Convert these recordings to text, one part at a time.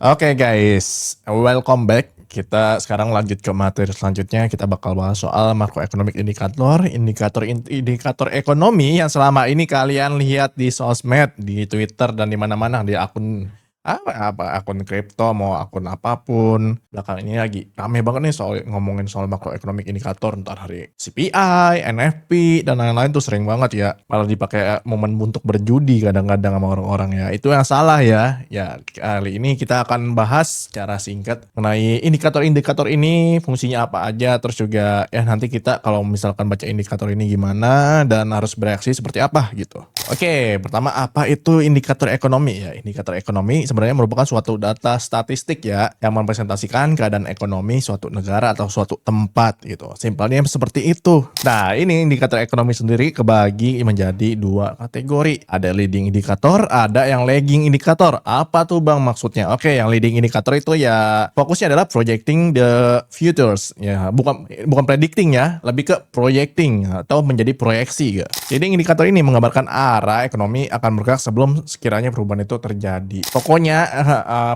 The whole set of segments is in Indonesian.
Oke guys, welcome back. Kita sekarang lanjut ke materi selanjutnya. Kita bakal bahas soal macroeconomic indicator, indikator ekonomi yang selama ini kalian lihat di sosmed, di Twitter dan di mana-mana di akun akun kripto mau akun apapun. Belakang ini lagi rame banget nih soal ngomongin soal macroeconomic indikator, entar hari CPI, NFP dan lain-lain tuh sering banget ya. Malah dipakai momen untuk berjudi kadang-kadang sama orang-orang ya. Itu yang salah ya. Ya kali ini kita akan bahas secara singkat mengenai indikator-indikator ini fungsinya apa aja, terus juga ya nanti kita kalau misalkan baca indikator ini gimana dan harus bereaksi seperti apa gitu. Oke, pertama apa itu indikator ekonomi ya? Indikator ekonomi sebenarnya merupakan suatu data statistik ya yang merepresentasikan keadaan ekonomi suatu negara atau suatu tempat gitu. Simpelnya seperti itu. Nah, ini indikator ekonomi sendiri kebagi menjadi dua kategori. Ada leading indikator, ada yang lagging indikator. Apa tuh Bang maksudnya? Oke, yang leading indikator itu ya fokusnya adalah projecting the futures ya, bukan predicting ya, lebih ke projecting atau menjadi proyeksi ya. Jadi indikator ini menggambarkan arah ekonomi akan bergerak sebelum sekiranya perubahan itu terjadi. Pokoknya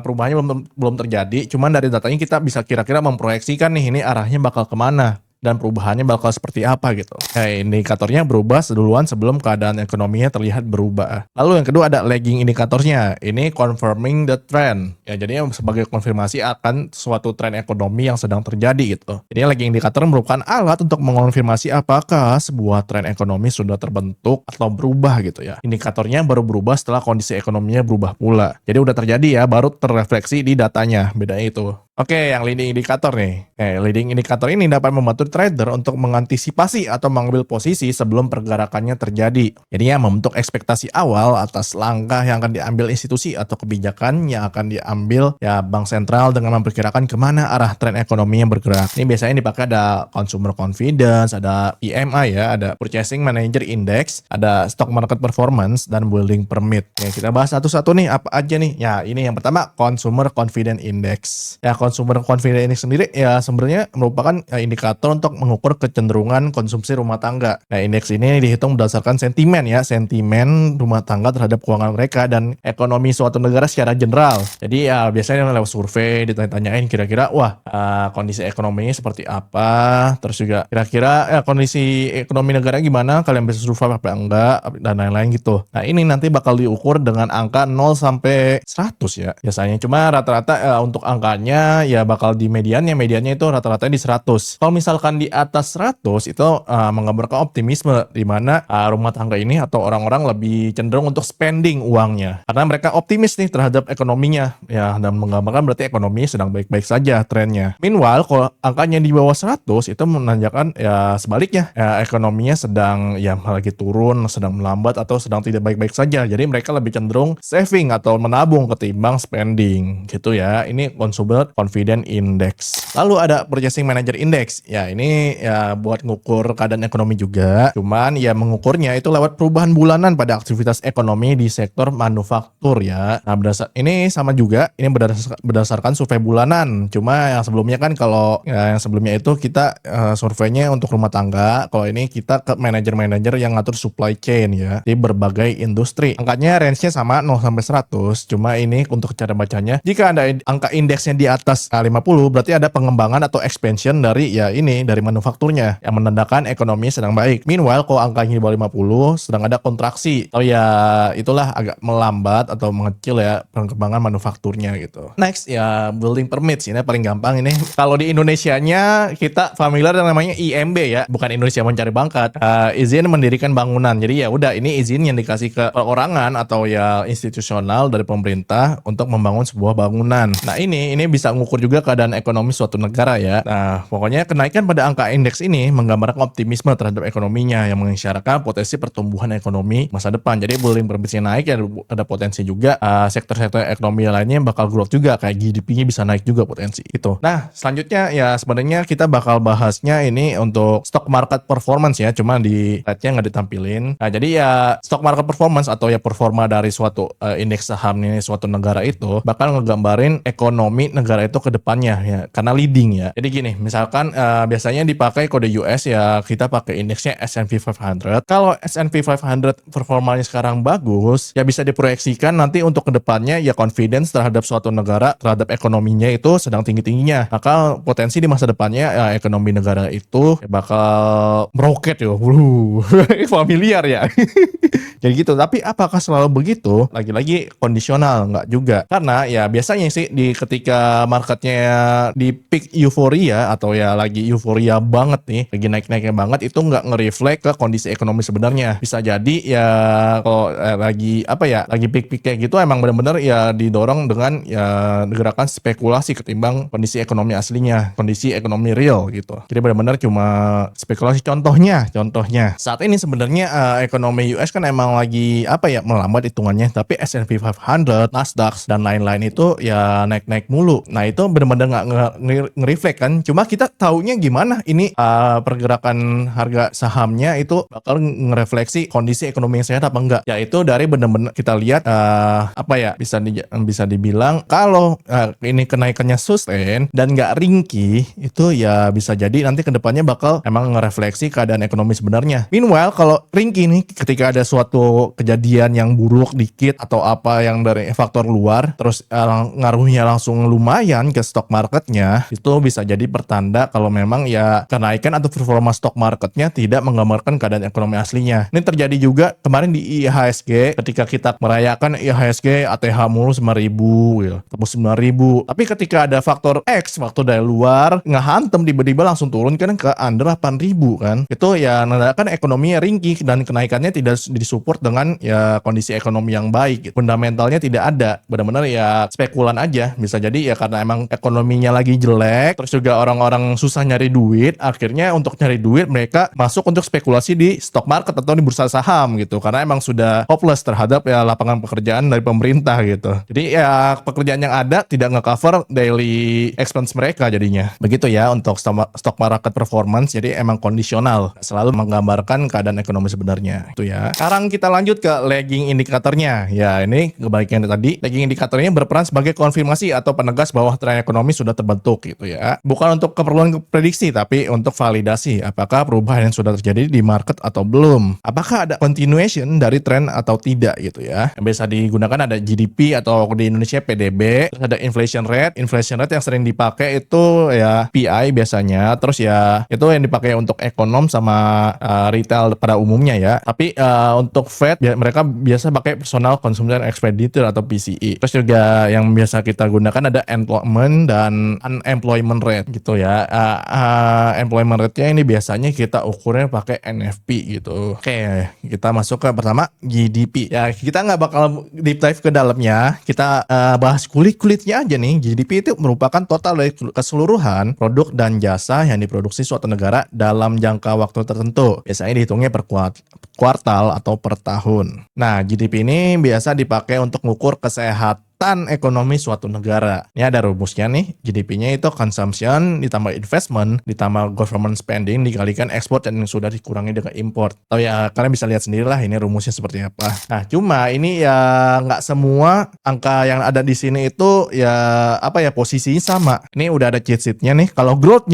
perubahannya belum terjadi, cuman dari datanya kita bisa kira-kira memproyeksikan nih ini arahnya bakal kemana dan perubahannya bakal seperti apa gitu. Indikatornya berubah seduluan sebelum keadaan ekonominya terlihat berubah. Lalu yang kedua ada lagging indikatornya. Ini confirming the trend. Ya, jadinya sebagai konfirmasi akan suatu tren ekonomi yang sedang terjadi gitu. Jadi lagging indikator merupakan alat untuk mengonfirmasi apakah sebuah tren ekonomi sudah terbentuk atau berubah gitu ya. Indikatornya baru berubah setelah kondisi ekonominya berubah pula. Jadi udah terjadi ya, baru terrefleksi di datanya. Bedanya itu. Oke, yang leading indikator nih. Leading indikator ini dapat membantu trader untuk mengantisipasi atau mengambil posisi sebelum pergerakannya terjadi. Jadi ya membentuk ekspektasi awal atas langkah yang akan diambil institusi atau kebijakan yang akan diambil ya bank sentral dengan memperkirakan kemana arah tren ekonominya bergerak. Ini biasanya dipakai ada consumer confidence, ada PMI ya, ada purchasing manager index, ada stock market performance dan building permit. Ya, kita bahas satu-satu nih apa aja nih. Ya, ini yang pertama consumer confidence index. Ya, consumer confidence index sendiri ya sebenarnya merupakan indikator untuk mengukur kecenderungan konsumsi rumah tangga. Nah, indeks ini dihitung berdasarkan sentimen rumah tangga terhadap keuangan mereka dan ekonomi suatu negara secara general. Jadi ya biasanya lewat survei ditanya-tanyain kira-kira kondisi ekonominya seperti apa, terus juga kira-kira kondisi ekonomi negara gimana, kalian bisa survive apa enggak dan lain-lain gitu. Nah, ini nanti bakal diukur dengan angka 0 sampai 100 ya. Biasanya cuma rata-rata untuk angkanya ya bakal di mediannya itu rata-rata di 100. Kalau misalkan di atas 100 itu menggambarkan optimisme di mana rumah tangga ini atau orang-orang lebih cenderung untuk spending uangnya karena mereka optimis nih terhadap ekonominya ya, dan menggambarkan berarti ekonomi sedang baik-baik saja trennya. Meanwhile kalau angkanya di bawah 100 itu menandakan ya sebaliknya ya, ekonominya sedang ya lagi turun, sedang melambat atau sedang tidak baik-baik saja. Jadi mereka lebih cenderung saving atau menabung ketimbang spending gitu ya. Ini consumer confidence index. Lalu ada purchasing manager index. Ya, ini ya buat ngukur keadaan ekonomi juga. Cuman ya mengukurnya itu lewat perubahan bulanan pada aktivitas ekonomi di sektor manufaktur ya. Nah, ini sama juga, ini berdasarkan survei bulanan. Cuma yang sebelumnya kan kalau yang sebelumnya itu kita surveinya untuk rumah tangga. Kalau ini kita ke manajer-manajer yang ngatur supply chain ya di berbagai industri. Angkanya range-nya sama 0 sampai 100. Cuma ini untuk cara bacanya, jika ada angka indeksnya di atas 50 berarti ada pengembangan atau expansion dari manufakturnya yang menandakan ekonomi sedang baik. Meanwhile kalau angkanya di bawah 50 sedang ada kontraksi atau ya itulah agak melambat atau mengecil ya perkembangan manufakturnya gitu. Next ya building permits, ini paling gampang ini. Kalau di Indonesianya kita familiar dengan namanya IMB ya, bukan Indonesia Mencari Bakat. Izin mendirikan bangunan. Jadi ya udah ini izin yang dikasih ke perorangan atau ya institusional dari pemerintah untuk membangun sebuah bangunan. Nah, ini bisa mengukur juga keadaan ekonomi suatu negara ya. Nah, pokoknya kenaikan pada angka indeks ini menggambarkan optimisme terhadap ekonominya yang mengisyaratkan potensi pertumbuhan ekonomi masa depan. Jadi building permitsnya naik ya ada potensi juga sektor-sektor ekonomi lainnya bakal growth juga, kayak GDP-nya bisa naik juga potensi itu. Nah, selanjutnya ya sebenarnya kita bakal bahasnya ini untuk stock market performance ya, cuma di slide-nya nggak ditampilin. Nah, jadi ya stock market performance atau ya performa dari suatu indeks saham ini suatu negara itu bakal ngegambarin ekonomi negara itu ke depannya ya, karena leading ya. Jadi gini, misalkan biasanya dipakai kode US ya, kita pakai indeksnya S&P 500. Kalau S&P 500 performanya sekarang bagus, ya bisa diproyeksikan nanti untuk ke depannya ya confidence terhadap suatu negara, terhadap ekonominya itu sedang tinggi-tingginya. Maka potensi di masa depannya ya, ekonomi negara itu bakal meroket ya. Familiar ya. Jadi gitu. Tapi apakah selalu begitu? Lagi-lagi kondisional, nggak juga. Karena ya biasanya sih ketika marketnya di peak euforia atau ya lagi euforia banget nih, lagi naik-naiknya banget, itu nggak nge-reflect ke kondisi ekonomi sebenarnya. Bisa jadi ya kalau lagi lagi peak-peak kayak gitu emang benar-benar ya didorong dengan ya gerakan spekulasi ketimbang kondisi ekonomi aslinya, kondisi ekonomi real gitu. Jadi benar-benar cuma spekulasi. Contohnya saat ini sebenarnya ekonomi US kan emang lagi melambat hitungannya, tapi S&P 500, Nasdaq dan lain-lain itu ya naik-naik mulu. Nah itu benar-benar nggak nge-reflect kan. Cuma kita taunya gimana ini pergerakan harga sahamnya itu bakal ngerefleksi kondisi ekonomi yang sehat apa enggak. Yaitu dari benar-benar kita lihat bisa dibilang kalau ini kenaikannya sustain dan nggak ringkih, itu ya bisa jadi nanti kedepannya bakal emang ngerefleksi keadaan ekonomi sebenarnya. Meanwhile kalau ringkih nih, ketika ada suatu kejadian yang buruk dikit atau apa yang dari faktor luar, terus ngaruhnya langsung lumayan ke stock marketnya, itu bisa jadi pertanda kalau memang ya kenaikan atau performa stock marketnya tidak menggambarkan keadaan ekonomi aslinya. Ini terjadi juga kemarin di IHSG, ketika kita merayakan IHSG ATH mulu 9.000 ya, tembus 9.000. Tapi ketika ada faktor X, faktor dari luar ngehantem, tiba-tiba langsung turun kan ke under 8.000 kan. Itu ya menandakan ekonominya ringkih dan kenaikannya tidak disupport dengan ya kondisi ekonomi yang baik. Fundamentalnya tidak ada. Benar-benar ya spekulan aja. Bisa jadi ya karena emang ekonominya lagi jelek, terus juga orang-orang susah nyari duit, akhirnya untuk nyari duit mereka masuk untuk spekulasi di stock market atau di bursa saham gitu. Karena emang sudah hopeless terhadap ya lapangan pekerjaan dari pemerintah gitu. Jadi ya pekerjaan yang ada tidak nge-cover daily expense mereka jadinya. Begitu ya untuk stock market performance. Jadi emang kondisional, selalu menggambarkan keadaan ekonomi sebenarnya. Itu ya. Sekarang kita lanjut ke lagging indikatornya. Ya ini kebalikannya tadi. Lagging indikatornya berperan sebagai konfirmasi atau penegas bahwa tren ekonomi sudah terbentuk gitu ya. Bukan untuk keperluan prediksi, tapi untuk validasi apakah perubahan yang sudah terjadi di market atau belum. Apakah ada continuation dari tren atau tidak gitu ya. Yang biasa digunakan ada GDP atau di Indonesia PDB. Terus ada inflation rate. Inflation rate yang sering dipakai itu ya PI biasanya. Terus ya itu yang dipakai untuk ekonom sama retail pada umumnya ya. Tapi untuk Fed mereka biasa pakai personal consumption expenditure atau PCE. Terus juga yang biasa kita gunakan ada employment dan unemployment rate gitu ya. Employment rate-nya ini biasanya kita ukurnya pakai NFP gitu. Oke, kita masuk ke pertama GDP. Ya kita nggak bakal deep dive ke dalamnya. Kita bahas kulit-kulitnya aja nih. GDP itu merupakan total dari keseluruhan produk dan jasa yang diproduksi suatu negara dalam jangka waktu tertentu. Biasanya dihitungnya per kuartal atau per tahun. Nah, GDP ini biasa dipakai untuk mengukur kesehatan ekonomi suatu negara. Ini ada rumusnya nih. GDP-nya itu consumption ditambah investment ditambah government spending dikalikan ekspor dan yang sudah dikurangi dengan import. Atau ya kalian bisa lihat sendirilah ini rumusnya seperti apa. Nah, cuma ini ya nggak semua angka yang ada di sini itu ya posisinya sama. Ini udah ada cheat sheet-nya nih. Kalau growth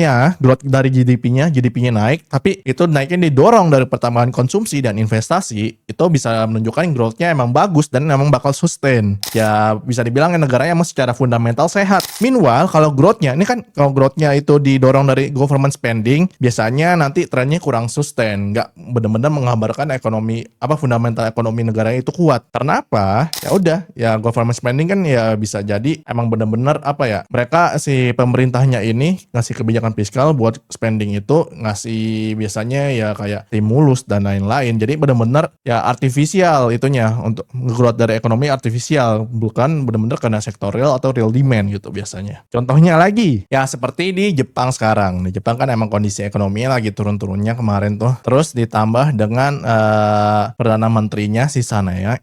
dari GDP-nya naik, tapi itu naiknya didorong dari pertambahan konsumsi dan investasi, itu bisa menunjukkan growth-nya emang bagus dan emang bakal sustain. Ya bisa dibilang negaranya emang secara fundamental sehat. Meanwhile kalau growth-nya itu didorong dari government spending, biasanya nanti trennya kurang sustain, nggak benar-benar menggambarkan ekonomi fundamental ekonomi negaranya itu kuat. Karena apa? Ya udah, ya government spending kan ya bisa jadi emang benar-benar mereka si pemerintahnya ini ngasih kebijakan fiskal buat spending itu, ngasih biasanya ya kayak stimulus dan lain-lain. Jadi benar-benar ya artifisial itunya, untuk growth dari ekonomi artifisial, bukan benar-benar karena sektor real atau real demand gitu biasanya. Contohnya lagi ya seperti di Jepang sekarang. Di Jepang kan emang kondisi ekonominya lagi turun-turunnya kemarin tuh. Terus ditambah dengan Perdana Menterinya Sanae,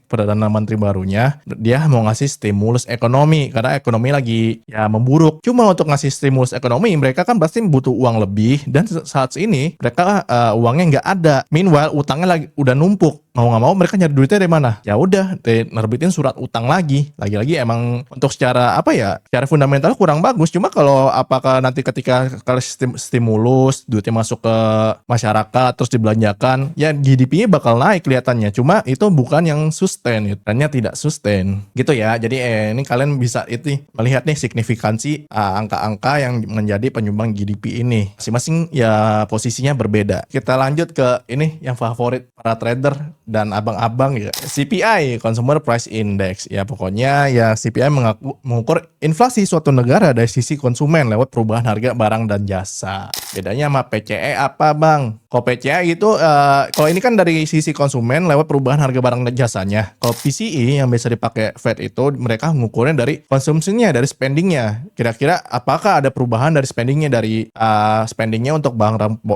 Perdana Menteri barunya, dia mau ngasih stimulus ekonomi karena ekonomi lagi ya memburuk. Cuma untuk ngasih stimulus ekonomi mereka kan pasti butuh uang lebih, dan saat ini mereka uangnya nggak ada. Meanwhile utangnya lagi udah numpuk. mau nggak mau mereka nyari duitnya dari mana? Ya udah, nerbitin surat utang lagi. Lagi-lagi emang untuk secara apa ya? Secara fundamental kurang bagus. Cuma kalau apakah nanti ketika kalau stimulus duitnya masuk ke masyarakat terus dibelanjakan, ya GDP-nya bakal naik kelihatannya. Cuma itu bukan yang sustain, ternyata tidak sustain. Gitu ya. Jadi ini kalian bisa itu melihat nih signifikansi angka-angka yang menjadi penyumbang GDP ini. Masing-masing ya posisinya berbeda. Kita lanjut ke ini yang favorit para trader dan abang-abang ya, CPI, Consumer Price Index. Ya pokoknya ya CPI mengukur inflasi suatu negara dari sisi konsumen lewat perubahan harga barang dan jasa. Bedanya sama PCE apa bang? Kalau PCE itu kalau ini kan dari sisi konsumen lewat perubahan harga barang dan jasanya. Kalau PCE yang biasa dipakai Fed itu mereka mengukurnya dari konsumsinya, dari spendingnya. Kira-kira apakah ada perubahan dari spendingnya, dari spendingnya untuk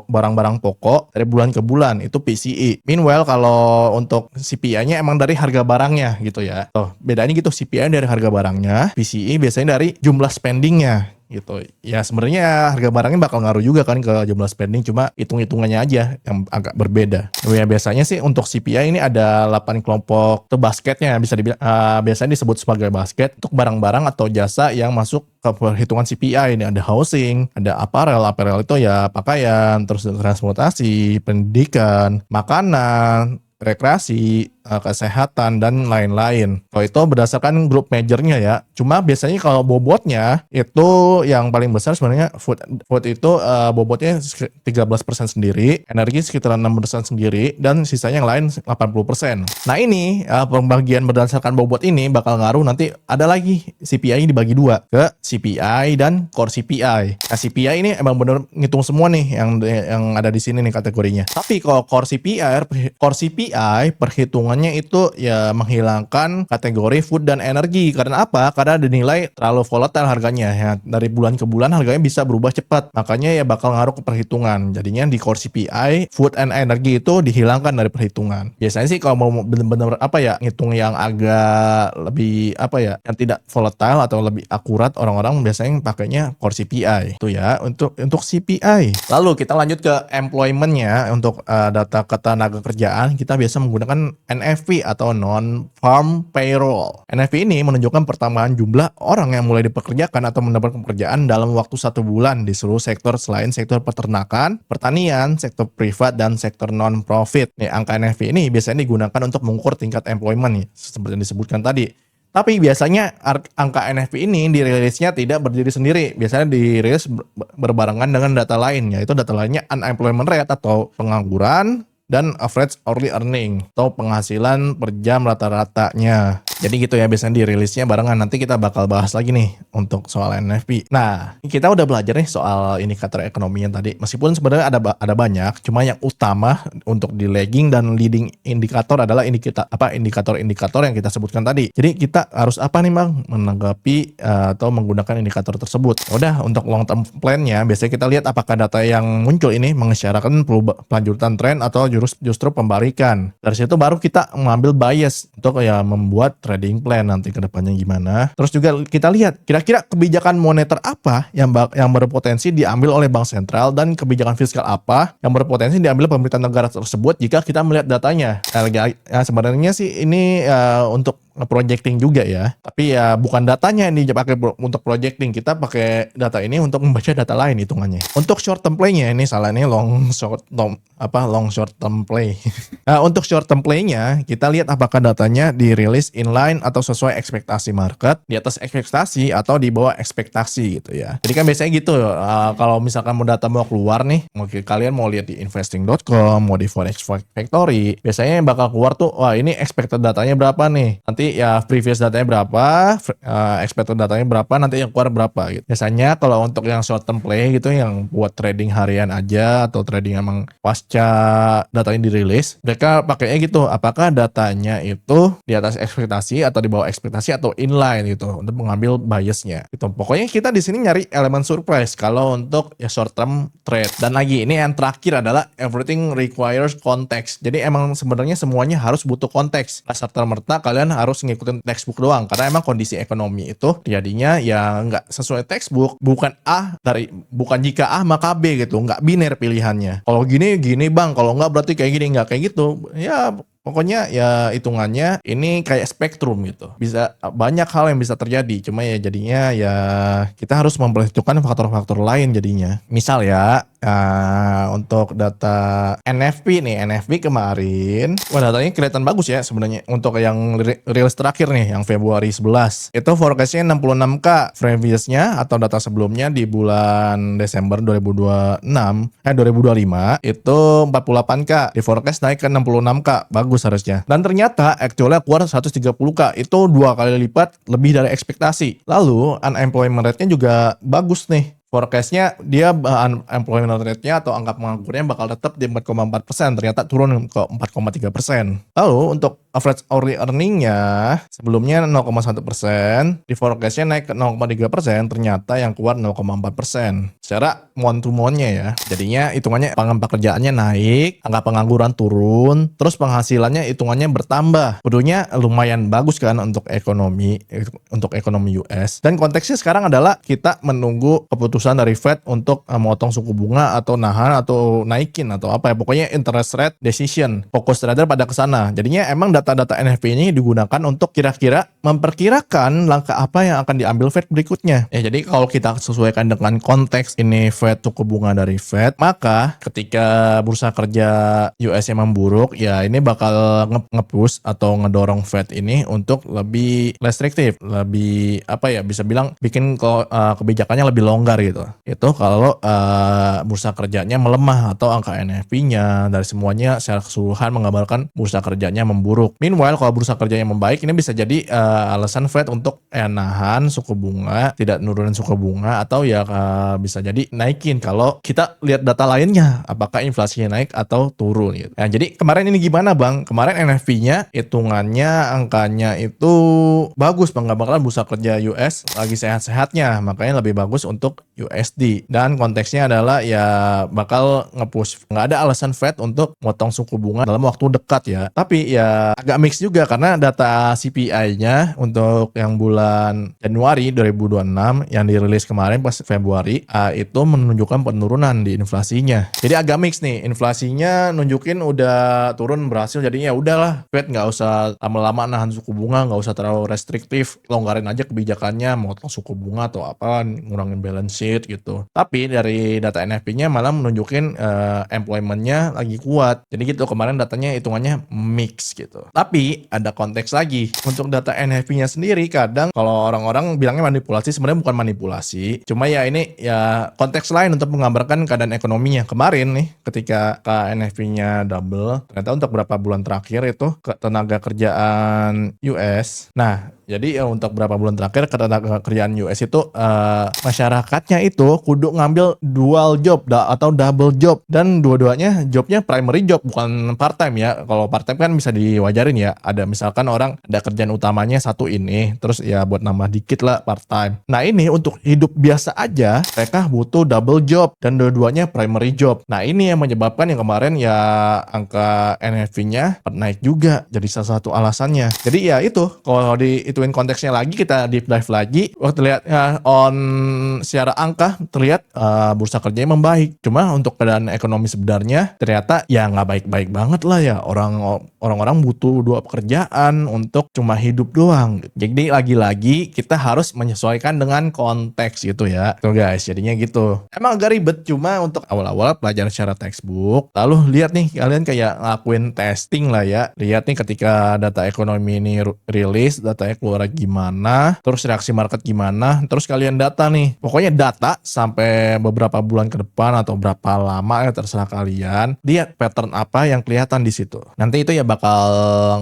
barang-barang pokok dari bulan ke bulan, itu PCE. Meanwhile kalau untuk CPI-nya emang dari harga barangnya gitu ya. Tuh, bedanya gitu, CPI dari harga barangnya, PCE biasanya dari jumlah spendingnya gitu. Ya sebenarnya harga barangnya bakal ngaruh juga kan ke jumlah spending, cuma hitung-hitungannya aja yang agak berbeda. Ya biasanya sih untuk CPI ini ada 8 kelompok tuh basketnya, bisa dibilang biasanya disebut sebagai basket untuk barang-barang atau jasa yang masuk ke perhitungan CPI. Ini ada housing, ada apparel itu ya pakaian, terus transportasi, pendidikan, makanan, rekreasi, kesehatan, dan lain-lain. Kalau itu berdasarkan grup majornya ya. Cuma biasanya kalau bobotnya itu yang paling besar sebenarnya food itu bobotnya 13% sendiri, energi sekitar 6% sendiri, dan sisanya yang lain 80%. Nah ini pembagian berdasarkan bobot ini bakal ngaruh nanti ada lagi CPI dibagi dua ke CPI dan core CPI. Nah CPI ini emang bener ngitung semua nih yang ada di sini nih kategorinya. Tapi kalau core CPI perhitungannya itu ya menghilangkan kategori food dan energi. Karena apa? Karena dinilai terlalu volatile harganya ya. Dari bulan ke bulan harganya bisa berubah cepat. Makanya ya bakal ngaruh ke perhitungan. Jadinya di core CPI food and energy itu dihilangkan dari perhitungan. Biasanya sih kalau mau bener-bener apa ya ngitung yang agak lebih apa ya, yang tidak volatile atau lebih akurat, orang-orang biasanya pakainya core CPI. Itu ya untuk CPI. Lalu kita lanjut ke employment-nya. Untuk data ketenaga kerjaan kita biasa menggunakan NFP atau non-farm payroll. NFP ini menunjukkan pertambahan jumlah orang yang mulai dipekerjakan atau mendapat pekerjaan dalam waktu 1 bulan di seluruh sektor selain sektor peternakan, pertanian, sektor privat, dan sektor non-profit. Nih, angka NFP ini biasanya digunakan untuk mengukur tingkat employment nih, seperti yang disebutkan tadi. Tapi biasanya angka NFP ini dirilisnya tidak berdiri sendiri. Biasanya dirilis berbarengan dengan data lain, yaitu data lainnya unemployment rate atau pengangguran, dan average hourly earning atau penghasilan per jam rata-ratanya. Jadi gitu ya, biasanya dirilisnya barengan. Nanti kita bakal bahas lagi nih untuk soal NFP. Nah, kita udah belajar nih soal indikator ekonomi yang tadi. Meskipun sebenarnya ada banyak, cuma yang utama untuk di lagging dan leading indikator adalah indikator-indikator yang kita sebutkan tadi. Jadi kita harus apa nih Bang menanggapi atau menggunakan indikator tersebut. Udah, untuk long term plan-nya biasanya kita lihat apakah data yang muncul ini mengisyaratkan pelanjutan tren atau justru pembalikan. Dari situ baru kita mengambil bias untuk ya membuat trading plan nanti ke depannya gimana. Terus juga kita lihat kira-kira kebijakan moneter apa yang berpotensi diambil oleh bank sentral dan kebijakan fiskal apa yang berpotensi diambil pemerintah negara tersebut jika kita melihat datanya. Ya, sebenarnya sih ini untuk projecting juga ya, tapi ya bukan datanya ini dipakai untuk projecting, kita pakai data ini untuk membaca data lain hitungannya. Untuk short term play-nya ini salah, ini long short term play. Nah, untuk short term play-nya kita lihat apakah datanya dirilis inline atau sesuai ekspektasi market, di atas ekspektasi atau di bawah ekspektasi gitu ya. Jadi kan biasanya gitu kalau misalkan data mau keluar nih, mungkin kalian mau lihat di investing.com, mau di Forex Factory, biasanya bakal keluar tuh, wah ini expected datanya berapa nih, nanti ya previous datanya berapa, expected datanya berapa, nanti yang keluar berapa gitu. Biasanya kalau untuk yang short term play gitu, yang buat trading harian aja atau trading emang pasca datanya dirilis, mereka pakainya gitu, apakah datanya itu di atas ekspektasi atau di bawah ekspektasi atau inline gitu untuk mengambil biasnya gitu. Pokoknya kita di sini nyari elemen surprise kalau untuk ya short term trade. Dan lagi ini yang terakhir adalah everything requires context. Jadi emang sebenarnya semuanya harus butuh konteks. Serta-merta kalian harus ngikutin textbook doang, karena emang kondisi ekonomi itu jadinya ya nggak sesuai textbook, bukan jika A maka B gitu, nggak biner pilihannya. Kalau gini bang, kalau nggak berarti kayak gini, nggak kayak gitu ya. Pokoknya ya hitungannya ini kayak spektrum gitu. Bisa banyak hal yang bisa terjadi. Cuma ya jadinya ya kita harus memperhitungkan faktor-faktor lain jadinya. Misal ya untuk data NFP nih, NFP kemarin, wah datanya kelihatan bagus ya sebenarnya untuk yang rilis terakhir nih, yang Februari 11. Itu forecastnya 66K, previousnya atau data sebelumnya di bulan Desember 2025 itu 48K, di forecast naik ke 66K, bagus harusnya. Dan ternyata actualnya keluar 130K, itu 2 kali lipat lebih dari ekspektasi. Lalu unemployment rate-nya juga bagus nih. Forecastnya dia unemployment rate-nya atau angka penganggurannya bakal tetap di 4,4%, ternyata turun ke 4,3%. Lalu untuk average hourly earning-nya sebelumnya 0,1%, di forecastnya naik ke 0,3%, ternyata yang keluar 0,4%. Secara month to month-nya ya, jadinya hitungannya pekerjaannya naik, angka pengangguran turun, terus penghasilannya hitungannya bertambah. Kudunya lumayan bagus kan untuk ekonomi US. Dan konteksnya sekarang adalah kita menunggu keputusan dari Fed untuk memotong suku bunga atau nahan atau naikin atau apa ya, pokoknya interest rate decision. Fokus trader pada ke sana. Jadinya emang data-data NFP ini digunakan untuk kira-kira memperkirakan langkah apa yang akan diambil Fed berikutnya. Ya jadi kalau kita sesuaikan dengan konteks ini Fed, suku bunga dari Fed, maka ketika bursa kerja US yang memburuk, ya ini bakal nge-push atau ngedorong Fed ini untuk lebih restriktif, lebih apa ya, bisa bilang bikin kebijakannya lebih longgar gitu. Itu kalau bursa kerjanya melemah atau angka NFP-nya dari semuanya secara keseluruhan menggambarkan bursa kerjanya memburuk. Meanwhile kalau bursa kerjanya membaik, ini bisa jadi alasan Fed untuk nahan suku bunga, tidak nurunin suku bunga, atau ya bisa jadi naikin kalau kita lihat data lainnya apakah inflasinya naik atau turun gitu. Nah, jadi kemarin ini gimana Bang? Kemarin NFP-nya hitungannya angkanya itu bagus, menggambarkan bursa kerja US lagi sehat-sehatnya, makanya lebih bagus untuk USD. Dan konteksnya adalah ya bakal nge-push, nggak ada alasan Fed untuk motong suku bunga dalam waktu dekat ya. Tapi ya agak mix juga karena data CPI-nya untuk yang bulan Januari 2026 yang dirilis kemarin pas Februari itu menunjukkan penurunan di inflasinya. Jadi agak mix nih, inflasinya nunjukin udah turun berhasil, jadinya ya udahlah Fed nggak usah lama-lama nahan suku bunga, nggak usah terlalu restriktif, longgarin aja kebijakannya, motong suku bunga atau apa, ngurangin balance sheet gitu. Tapi dari data NFP-nya malah menunjukin employment-nya lagi kuat. Jadi gitu, kemarin datanya hitungannya mix gitu. Tapi ada konteks lagi. Untuk data NFP-nya sendiri kadang kalau orang-orang bilangnya manipulasi, sebenarnya bukan manipulasi. Cuma ya ini ya konteks lain untuk menggambarkan keadaan ekonominya. Kemarin nih ketika NFP-nya double, ternyata untuk beberapa bulan terakhir itu tenaga kerjaan US. Nah, jadi untuk beberapa bulan terakhir ketenaga kerjaan US itu masyarakatnya itu kudu ngambil dual job atau double job, dan dua-duanya jobnya primary job, bukan part time ya. Kalau part time kan bisa diwajarin ya, ada misalkan orang ada kerjaan utamanya satu ini, terus ya buat nambah dikit lah part time. Nah ini untuk hidup biasa aja mereka butuh double job dan dua-duanya primary job. Nah ini yang menyebabkan yang kemarin ya angka NFP-nya naik juga, jadi salah satu alasannya. Jadi ya itu kalau dihituin konteksnya lagi, kita deep dive lagi, waktu lihat ya, secara angka terlihat bursa kerjanya membaik. Cuma untuk keadaan ekonomi sebenarnya ternyata ya nggak baik-baik banget lah ya. Orang-orang butuh dua pekerjaan untuk cuma hidup doang. Jadi lagi-lagi kita harus menyesuaikan dengan konteks gitu ya. Tuh guys, jadinya gitu. Emang agak ribet, cuma untuk awal-awal pelajaran secara textbook. Lalu lihat nih, kalian kayak ngelakuin testing lah ya. Lihat nih ketika data ekonomi ini rilis, datanya keluar gimana, terus reaksi market gimana, terus kalian data nih. Pokoknya data sampai beberapa bulan ke depan atau berapa lama ya, terserah kalian. Lihat pattern apa yang kelihatan di situ. Nanti itu ya bakal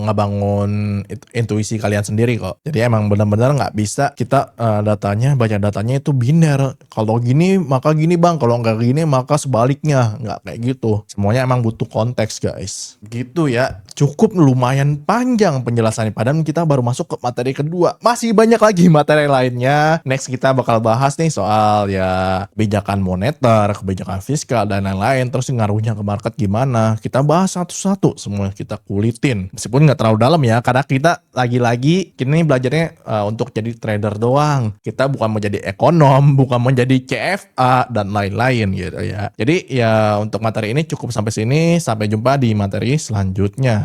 ngebangun intuisi kalian sendiri kok. Jadi emang benar-benar nggak bisa kita baca datanya itu biner. Kalau gini maka gini Bang, kalau nggak gini maka sebaliknya. Nggak kayak gitu. Semuanya emang butuh konteks guys. Gitu ya. Cukup lumayan panjang penjelasannya, padahal kita baru masuk ke materi kedua. Masih banyak lagi materi lainnya. Next kita bakal bahas nih soal ya kebijakan moneter, kebijakan fiskal dan lain-lain. Terus ngaruhnya ke market gimana. Kita bahas satu-satu, semua kita kulitin. Meskipun nggak terlalu dalam ya, karena kita lagi-lagi kini belajarnya untuk jadi trader doang. Kita bukan menjadi ekonom, bukan menjadi CFA dan lain-lain gitu ya. Jadi ya untuk materi ini cukup sampai sini. Sampai jumpa di materi selanjutnya.